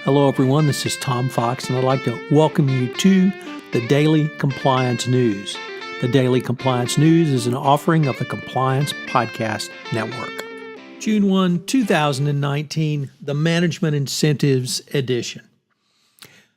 Hello, everyone. This is Tom Fox, and I'd like to welcome you to the Daily Compliance News. The Daily Compliance News is an offering of the Compliance Podcast Network. June 1, 2019, the Management Incentives Edition.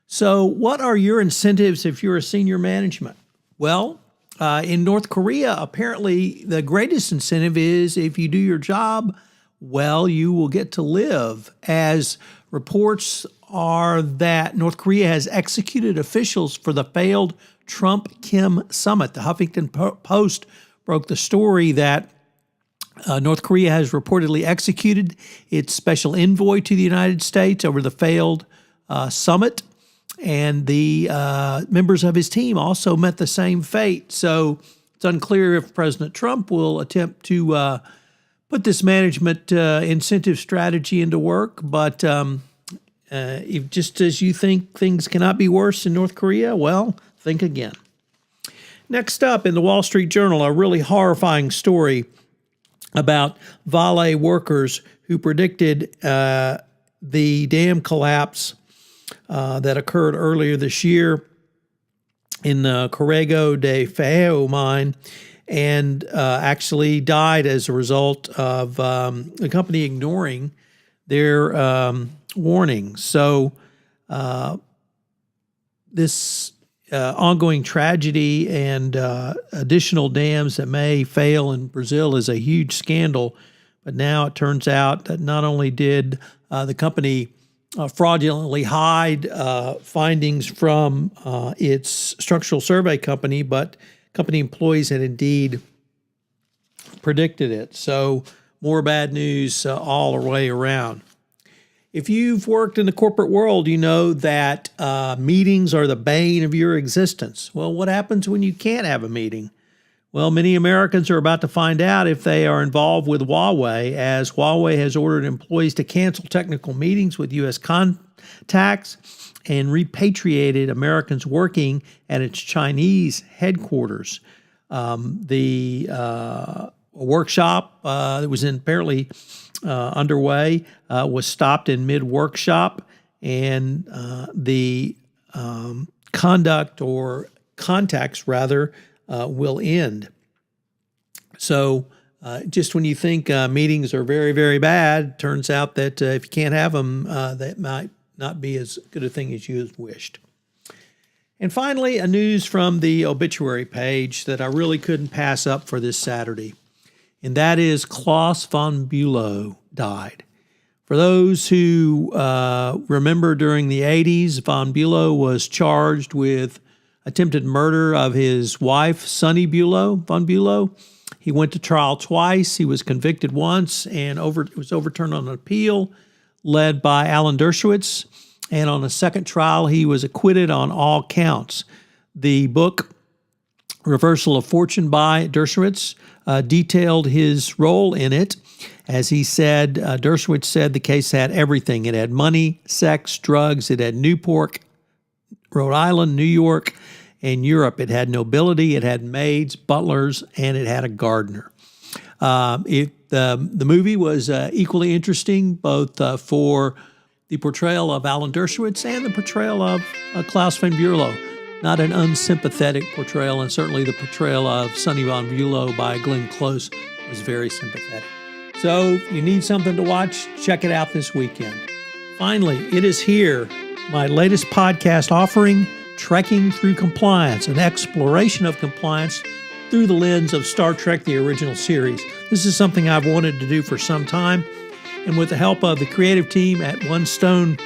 So, what are your incentives if you're a senior management? Well, in North Korea, apparently the greatest incentive is if you do your job well, you will get to live, as reports are that North Korea has executed officials for the failed Trump-Kim summit. The Huffington Post broke the story that North Korea has reportedly executed its special envoy to the United States over the failed summit, and the members of his team also met the same fate. So it's unclear if President Trump will attempt to put this management incentive strategy into work, but if just as you think things cannot be worse in North Korea, well, think again. Next up, in the Wall Street Journal, a really horrifying story about Vale workers who predicted the dam collapse that occurred earlier this year in the Corrego de Feo mine, and actually died as a result of the company ignoring their warnings. So this ongoing tragedy and additional dams that may fail in Brazil is a huge scandal. But now it turns out that not only did the company fraudulently hide findings from its structural survey company, but company employees had indeed predicted it. So more bad news all the way around. If you've worked in the corporate world, you know that meetings are the bane of your existence. Well, what happens when you can't have a meeting? Well, many Americans are about to find out if they are involved with Huawei, as Huawei has ordered employees to cancel technical meetings with U.S. contacts and repatriated Americans working at its Chinese headquarters. The workshop that was apparently underway was stopped in mid-workshop, and the conduct or contacts, rather, will end. So just when you think meetings are very, very bad, turns out that if you can't have them, that might not be as good a thing as you have wished. And finally, a news from the obituary page that I really couldn't pass up for this Saturday, and that is Claus von Bülow died. For those who remember during the 80s, von Bülow was charged with attempted murder of his wife, Sonny Bülow, von Bülow. He went to trial twice. He was convicted once, and it was overturned on an appeal led by Alan Dershowitz. And on a second trial, he was acquitted on all counts. The book, Reversal of Fortune by Dershowitz, detailed his role in it. As he said, Dershowitz said the case had everything. It had money, sex, drugs. It had Newport, Rhode Island, New York, and Europe. It had nobility. It had maids, butlers, and it had a gardener. The movie was equally interesting, both for the portrayal of Alan Dershowitz and the portrayal of Claus von Bülow. Not an unsympathetic portrayal, and certainly the portrayal of Sonny von Bülow by Glenn Close was very sympathetic. So if you need something to watch, check it out this weekend. Finally, it is here, my latest podcast offering, Trekking Through Compliance, an exploration of compliance through the lens of Star Trek, the original series. This is something I've wanted to do for some time, and with the help of the creative team at One Stone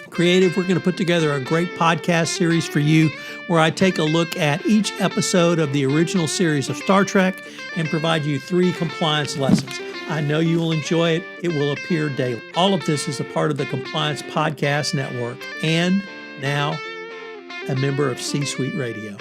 Creative, we're going to put together a great podcast series for you where I take a look at each episode of the original series of Star Trek and provide you 3 compliance lessons. I know you will enjoy it. It will appear daily. All of this is a part of the Compliance Podcast Network and now a member of C-Suite Radio.